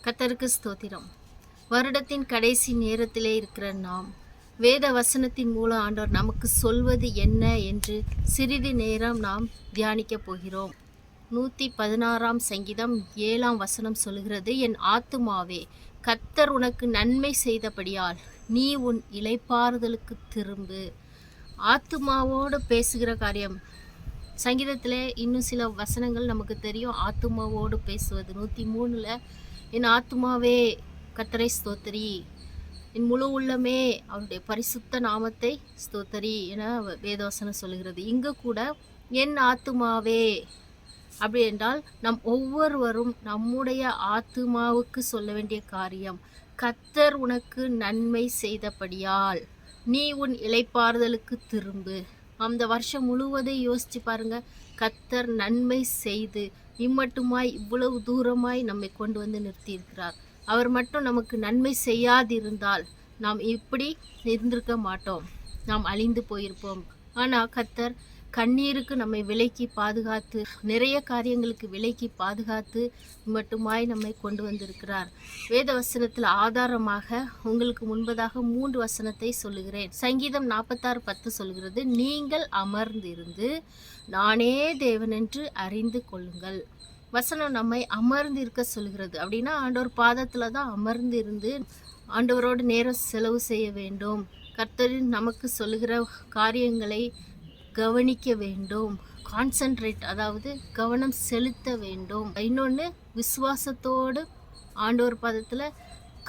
கர்த்தருக்கு ஸ்தோத்திரம். வருடத்தின் கடைசி நேரத்திலே இருக்கிற நாம் வேத வசனத்தின் மூலம் ஆண்டவர் நமக்கு சொல்வது என்ன என்று சிறிது நேரம் நாம் தியானிக்கப் போகிறோம். 116ஆம் சங்கீதம் 7ஆம் வசனம் சொல்கிறது, என் ஆத்துமாவே கர்த்தர் உனக்கு நன்மை செய்தபடியால் நீ உன் இளைப்பாறுதலுக்கு திரும்பு. ஆத்துமாவோடு பேசுகிற காரியம். சங்கீதத்தில் இன்னும் சில வசனங்கள் நமக்கு தெரியும். ஆத்துமாவோடு பேசுவது 103ல், என் ஆத்துமாவே கர்த்தரை ஸ்தோத்திரி, என் முழு உள்ளமே அவருடைய பரிசுத்த நாமத்தை ஸ்தோத்திரி என வேதவசனம் சொல்கிறது. இங்கு கூட என் ஆத்துமாவே அப்படி என்றால் நம் ஒவ்வொருவரும் நம்முடைய ஆத்துமாவுக்கு சொல்ல வேண்டிய காரியம், கர்த்தர் உனக்கு நன்மை செய்தபடியால் நீ உன் இளைப்பாறுதலுக்கு திரும்பு. அந்த வருஷம் முழுவதும் யோசிச்சு பாருங்க, கர்த்தர் நன்மை செய்து இம்மட்டுமாய் இவ்வளவு தூரமாய் நம்மை கொண்டு வந்து நிறுத்தி இருக்கிறார். அவர் மட்டும் நமக்கு நன்மை செய்யாதிருந்தால் நாம் இப்படி இருந்திருக்க மாட்டோம், நாம் அழிந்து போயிருப்போம். ஆனால் கர்த்தர் கண்ணீருக்கு நம்மை விலக்கி பாதுகாத்து, நிறைய காரியங்களுக்கு விலக்கி பாதுகாத்து மட்டுமாய் நம்மை கொண்டு வந்திருக்கிறார். வேத வசனத்தில் ஆதாரமாக உங்களுக்கு முன்பதாக 3 வசனத்தை சொல்லுகிறேன். சங்கீதம் 46:10 சொல்கிறது, நீங்கள் அமர்ந்திருந்து நானே தேவன் என்று அறிந்து கொள்ளுங்கள். வசனம் நம்மை அமர்ந்து இருக்க சொல்கிறது. அப்படின்னா ஆண்டவர் பாதத்தில் தான் அமர்ந்து இருந்து ஆண்டவரோடு நேரம் செலவு செய்ய வேண்டும். கர்த்தரின் நமக்கு சொல்லுகிற காரியங்களை கவனிக்க வேண்டும். கான்சென்ட்ரேட், அதாவது கவனம் செலுத்த வேண்டும். இன்னொன்று, விசுவாசத்தோடு ஆண்டவர் பாதத்தில்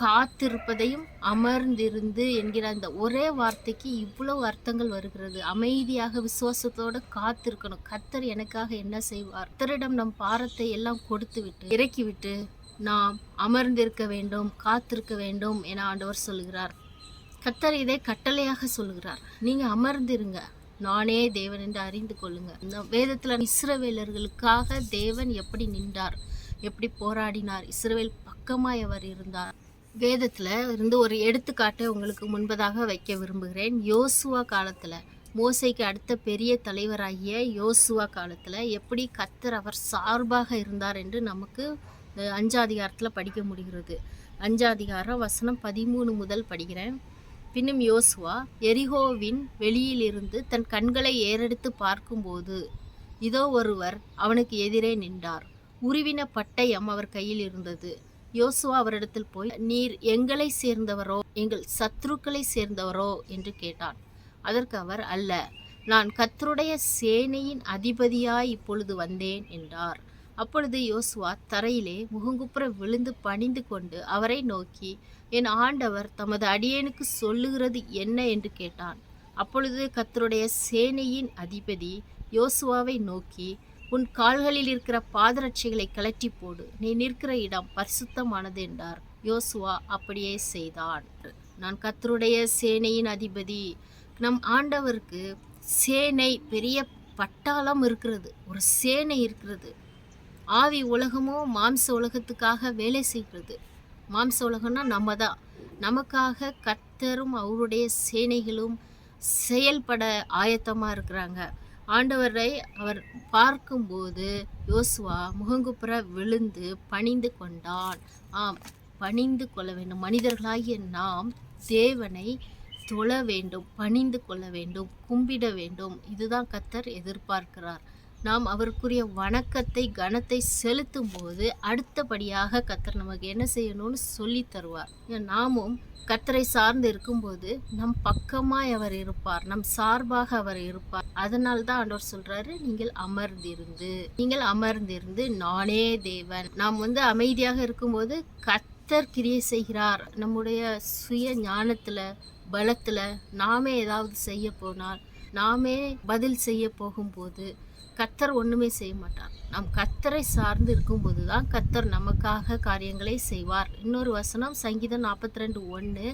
காத்திருப்பதையும் அமர்ந்திருந்து என்கிற அந்த ஒரே வார்த்தைக்கு இவ்வளவு அர்த்தங்கள் வருகிறது. அமைதியாக விசுவாசத்தோடு காத்திருக்கணும். கர்த்தர் எனக்காக என்ன செய்வார்? கர்த்தரிடம் நம் பாரத்தை எல்லாம் கொடுத்து விட்டு இறக்கிவிட்டு நாம் அமர்ந்திருக்க வேண்டும், காத்திருக்க வேண்டும் என ஆண்டவர் சொல்கிறார். கர்த்தர் இதை கட்டளையாக சொல்கிறார். நீங்க அமர்ந்திருங்க, நானே தேவன் என்று அறிந்து கொள்ளுங்க. இந்த வேதத்தில் இஸ்ரவேலர்களுக்காக தேவன் எப்படி நின்றார், எப்படி போராடினார், இஸ்ரவேல் பக்கமாய் அவர் இருந்தார். வேதத்தில் இருந்து ஒரு எடுத்துக்காட்டை உங்களுக்கு முன்பதாக வைக்க விரும்புகிறேன். யோசுவா காலத்தில், மோசைக்கு அடுத்த பெரிய தலைவராகிய யோசுவா காலத்தில் எப்படி கர்த்தர் அவர் சார்பாக இருந்தார் என்று நமக்கு 5ஆம் அதிகாரத்தில் படிக்க முடிகிறது. 5ஆம் அதிகாரம் வசனம் 13 முதல் படிக்கிறேன். பின்னும் யோசுவா எரிகோவின் வெளியிலிருந்து தன் கண்களை ஏறெடுத்து பார்க்கும்போது இதோ ஒருவர் அவனுக்கு எதிரே நின்றார். உருவின பட்டயம் அவர் கையில் இருந்தது. யோசுவா அவரிடத்தில் போய், நீர் எங்களை சேர்ந்தவரோ எங்கள் சத்துருக்களை சேர்ந்தவரோ என்று கேட்டான். அதற்கு அவர், அல்ல, நான் கர்த்தருடைய சேனையின் அதிபதியாய் இப்பொழுது வந்தேன் என்றார். அப்பொழுது யோசுவா தரையிலே முகங்குப்புற விழுந்து பணிந்து கொண்டு அவரை நோக்கி, என் ஆண்டவர் தமது அடியேனுக்கு சொல்லுகிறது என்ன என்று கேட்டான். அப்பொழுது கர்த்தருடைய சேனையின் அதிபதி யோசுவாவை நோக்கி, உன் கால்களில் இருக்கிற பாதரட்சைகளை கழற்றி போடு, நீ நிற்கிற இடம் பரிசுத்தமானது என்றார். யோசுவா அப்படியே செய்தான். நான் கர்த்தருடைய சேனையின் அதிபதி. நம் ஆண்டவருக்கு சேனை, பெரிய பட்டாளம் இருக்கிறது, ஒரு சேனை இருக்கிறது. ஆவி உலகமோ மாம்ச உலகத்துக்காக வேலை செய்கிறது. மாம்ச உலகம்னா நம்ம தான். நமக்காக கர்த்தரும் அவருடைய சேனைகளும் செயல்பட ஆயத்தமாக இருக்கிறாங்க. ஆண்டவரை அவர் பார்க்கும்போது யோசுவா முகங்குப்புற விழுந்து பணிந்து கொண்டான். ஆம், பணிந்து கொள்ள வேண்டும். மனிதர்களாகிய நாம் தேவனை தொழ வேண்டும், பணிந்து கொள்ள வேண்டும், கும்பிட வேண்டும். இதுதான் கர்த்தர் எதிர்பார்க்கிறார். நாம் அவருக்குரிய வணக்கத்தை, கனத்தை செலுத்தும் போது அடுத்தபடியாக கர்த்தர் நமக்கு என்ன செய்யணும்னு சொல்லி தருவார். நாமும் கர்த்தரை சார்ந்து இருக்கும்போது நம் பக்கமாய் அவர் இருப்பார், நம் சார்பாக அவர் இருப்பார். அதனால தான் ஆண்டவர் சொல்றாரு, நீங்கள் அமர்ந்திருந்து நானே தேவன். நாம் அமைதியாக இருக்கும்போது கர்த்தர் கிரியை செய்கிறார். நம்முடைய சுய ஞானத்துல, பலத்துல நாமே ஏதாவது செய்ய போனால், நாமே பதில் செய்ய போகும்போது கர்த்தர் ஒன்றுமே செய்ய மாட்டார். நாம் கர்த்தரை சார்ந்து இருக்கும்போது தான் கர்த்தர் நமக்காக காரியங்களை செய்வார். இன்னொரு வசனம் சங்கீதம் 42:1,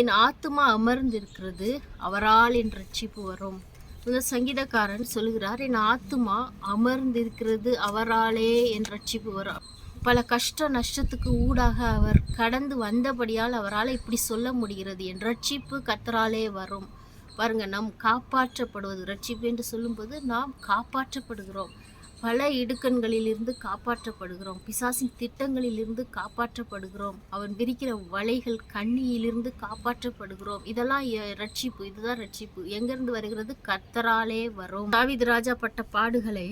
என் ஆத்துமா அமர்ந்திருக்கிறது, அவரால் என் ரட்சிப்பு வரும். இந்த சங்கீதக்காரன் சொல்கிறார், என் ஆத்துமா அமர்ந்திருக்கிறது, அவராலே என் ரட்சிப்பு வரும். பல கஷ்ட நஷ்டத்துக்கு ஊடாக அவர் கடந்து வந்தபடியால் அவரால் இப்படி சொல்ல முடிகிறது, என் ரட்சிப்பு கர்த்தராலே வரும். பாருங்க, நாம் காப்பாற்றப்படுவது, ரட்சிப்பு என்று சொல்லும்போது நாம் காப்பாற்றப்படுகிறோம். பல இடுக்கண்களிலிருந்து காப்பாற்றப்படுகிறோம். பிசாசின் திட்டங்களிலிருந்து காப்பாற்றப்படுகிறோம். அவன் விரிக்கிற வலைகள் கண்ணியிலிருந்து காப்பாற்றப்படுகிறோம். இதெல்லாம் ரட்சிப்பு. இதுதான் ரட்சிப்பு. எங்கிருந்து வருகிறது? கர்த்தராலே வரும். தாவீது ராஜா பட்ட பாடுகளை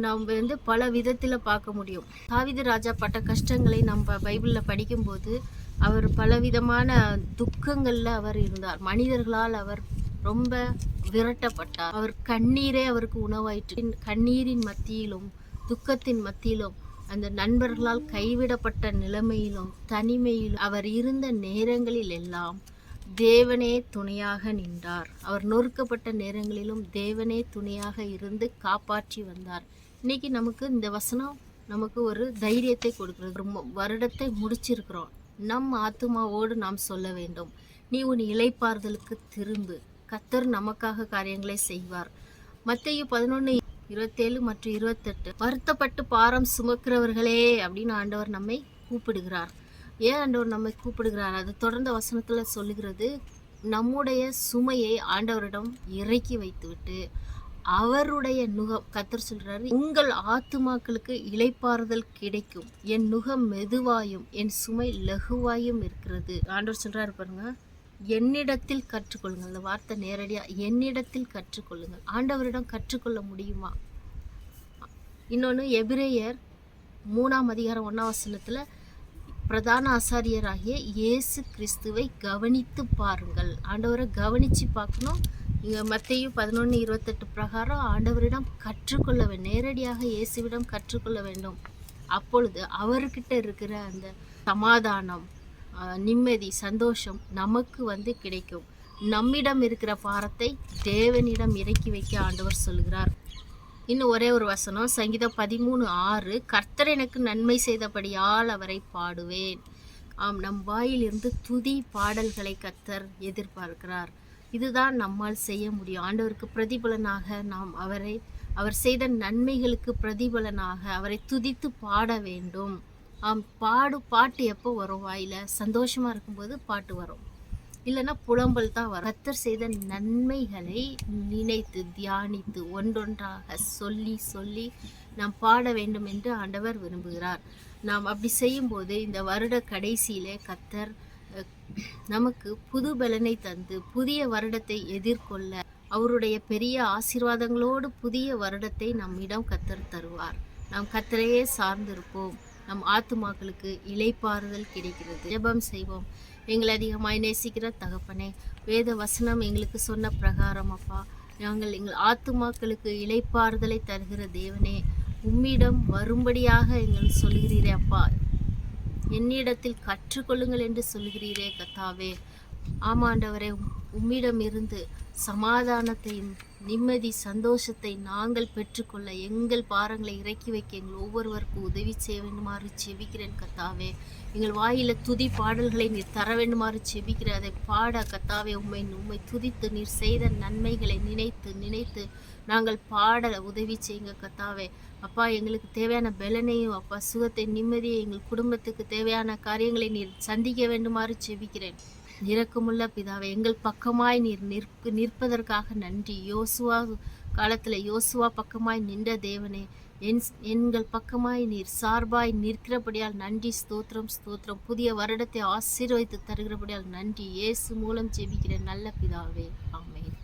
நாம் பல விதத்தில் பார்க்க முடியும். தாவீது ராஜா பட்ட கஷ்டங்களை நம்ம பைபிளில் படிக்கும்போது அவர் பலவிதமான துக்கங்களில் அவர் இருந்தார். மனிதர்களால் அவர் ரொம்ப விரட்டப்பட்டார். அவர் கண்ணீரே அவருக்கு உணவாயிற்று. கண்ணீரின் மத்தியிலும் துக்கத்தின் மத்தியிலும் அந்த நண்பர்களால் கைவிடப்பட்ட நிலைமையிலும் தனிமையிலும் அவர் இருந்த நேரங்களில் எல்லாம் தேவனே துணையாக நின்றார். அவர் நொறுக்கப்பட்ட நேரங்களிலும் தேவனே துணையாக இருந்து காப்பாற்றி வந்தார். இன்னைக்கு நமக்கு இந்த வசனம் நமக்கு ஒரு தைரியத்தை கொடுக்கிறது. வருடத்தை முடிச்சிருக்கிறோம். நம் ஆத்துமாவோடு நாம் சொல்ல வேண்டும், நீ உன் இளைப்பாறுதலுக்கு திரும்பு, கர்த்தர் நமக்காக காரியங்களை செய்வார். மத்தேயு 11:27 மற்றும் 28, வருத்தப்பட்டு பாரம் சுமக்கிறவர்களே அப்படின்னு ஆண்டவர் நம்மை கூப்பிடுகிறார். ஏன் ஆண்டவர் நம்மை கூப்பிடுகிறார்? அது தொடர்ந்த வசனத்தில் சொல்லுகிறது, நம்முடைய சுமையை ஆண்டவரிடம் இறக்கி வைத்துவிட்டு அவருடைய நுகம், கர்த்தர் சொல்றாரு, உங்கள் ஆத்துமாக்களுக்கு இளைப்பாறுதல் கிடைக்கும், என் நுகம் மெதுவாயும் என் சுமை லகுவாயும் இருக்கிறது. ஆண்டவர் சொல்றாரு பாருங்க, என்னிடத்தில் கற்றுக்கொள்ளுங்கள். அந்த வார்த்தை நேரடியா என்னிடத்தில் கற்றுக்கொள்ளுங்கள். ஆண்டவரிடம் கற்றுக்கொள்ள முடியுமா? இன்னொன்று எபிரேயர் 3:1 பிரதான ஆசாரியராகிய இயேசு கிறிஸ்துவை கவனித்து பாருங்கள். ஆண்டவரை கவனித்து பார்க்கணும். இங்கே மத்தேயு 11:28 பிரகாரம் ஆண்டவரிடம் கற்றுக்கொள்ள வேண்டும். நேரடியாக இயேசுவிடம் கற்றுக்கொள்ள வேண்டும். அப்பொழுது அவர்கிட்ட இருக்கிற அந்த சமாதானம், நிம்மதி, சந்தோஷம் நமக்கு கிடைக்கும். நம்மிடம் இருக்கிற பாரத்தை தேவனிடம் இறக்கி வைக்க ஆண்டவர் சொல்கிறார். இன்னும் ஒரே ஒரு வசனம், சங்கீதம் 13:6, கர்த்தர் எனக்கு நன்மை செய்தபடியால் அவரை பாடுவேன். ஆம், நம் வாயிலிருந்து துதி பாடல்களை கர்த்தர் எதிர்பார்க்கிறார். இதுதான் நம்மால் செய்ய முடியும். ஆண்டவருக்கு பிரதிபலனாக நாம் அவர் செய்த நன்மைகளுக்கு பிரதிபலனாக அவரை துதித்து பாட வேண்டும். பாட்டு எப்போ வரும்? வாயில சந்தோஷமா இருக்கும்போது பாட்டு வரும், இல்லைன்னா புலம்பல் தான் வரும். கர்த்தர் செய்த நன்மைகளை நினைத்து தியானித்து ஒன்றொன்றாக சொல்லி சொல்லி நாம் பாட வேண்டும் என்று ஆண்டவர் விரும்புகிறார். நாம் அப்படி செய்யும்போது இந்த வருட கடைசியிலே கர்த்தர் நமக்கு புது பலனை தந்து புதிய வருடத்தை எதிர்கொள்ள அவருடைய பெரிய ஆசீர்வாதங்களோடு புதிய வருடத்தை நம்மிடம் கர்த்தர் தருவார். நாம் கர்த்தரையே சார்ந்திருப்போம். நம் ஆத்துமாக்களுக்கு இளைப்பாறுதல் கிடைக்கிறது. ஜெபம் செய்வோம். எங்களை அதிகமாய் நேசிக்கிற தகப்பனே, வேத வசனம் எங்களுக்கு சொன்ன பிரகாரம் அப்பா, எங்கள் ஆத்துமாக்களுக்கு இளைப்பாறுதலை தருகிற தேவனே, உம்மிடம் வரும்படியாக எங்கள் சொல்கிறீரே அப்பா. என்னிடத்தில் கற்றுக்கொள்ளுங்கள் என்று சொல்கிறீரே கர்த்தாவே. ஆமாண்டவரே, உம்மிடம் இருந்து சமாதானத்தையும் நிம்மதி சந்தோஷத்தை நாங்கள் பெற்றுக்கொள்ள எங்கள் பாரங்களை இறக்கி வைக்க எங்கள் ஒவ்வொருவருக்கும் உதவி செய்ய வேண்டுமாறு செபிக்கிறேன் கர்த்தாவே. எங்கள் வாயில துதி பாடல்களை நீர் தர வேண்டுமாறு செபிக்கிறேன். அதை பாட கர்த்தாவே உம்மை துதித்து நீர் செய்த நன்மைகளை நினைத்து நினைத்து நாங்கள் பாட உதவி செய்யுங்க கர்த்தாவே. அப்பா, எங்களுக்கு தேவையான பலனையும் அப்பா சுகத்தை நிம்மதியை எங்கள் குடும்பத்துக்கு தேவையான காரியங்களை நீர் சந்திக்க வேண்டுமாறு செபிக்கிறேன். இரக்கமுள்ள பிதாவே, எங்கள் பக்கமாய் நீர் நிற்பதற்காக நன்றி. யோசுவா காலத்தில் யோசுவா பக்கமாய் நின்ற தேவனே, எங்கள் பக்கமாய் நீர் சார்பாய் நிற்கிறபடியால் நன்றி. ஸ்தோத்திரம் ஸ்தோத்திரம். புதிய வருடத்தை ஆசீர்வதித்து தருகிறபடியால் நன்றி. இயேசு மூலம் ஜெபிக்கிறேன் நல்ல பிதாவே. ஆமென்.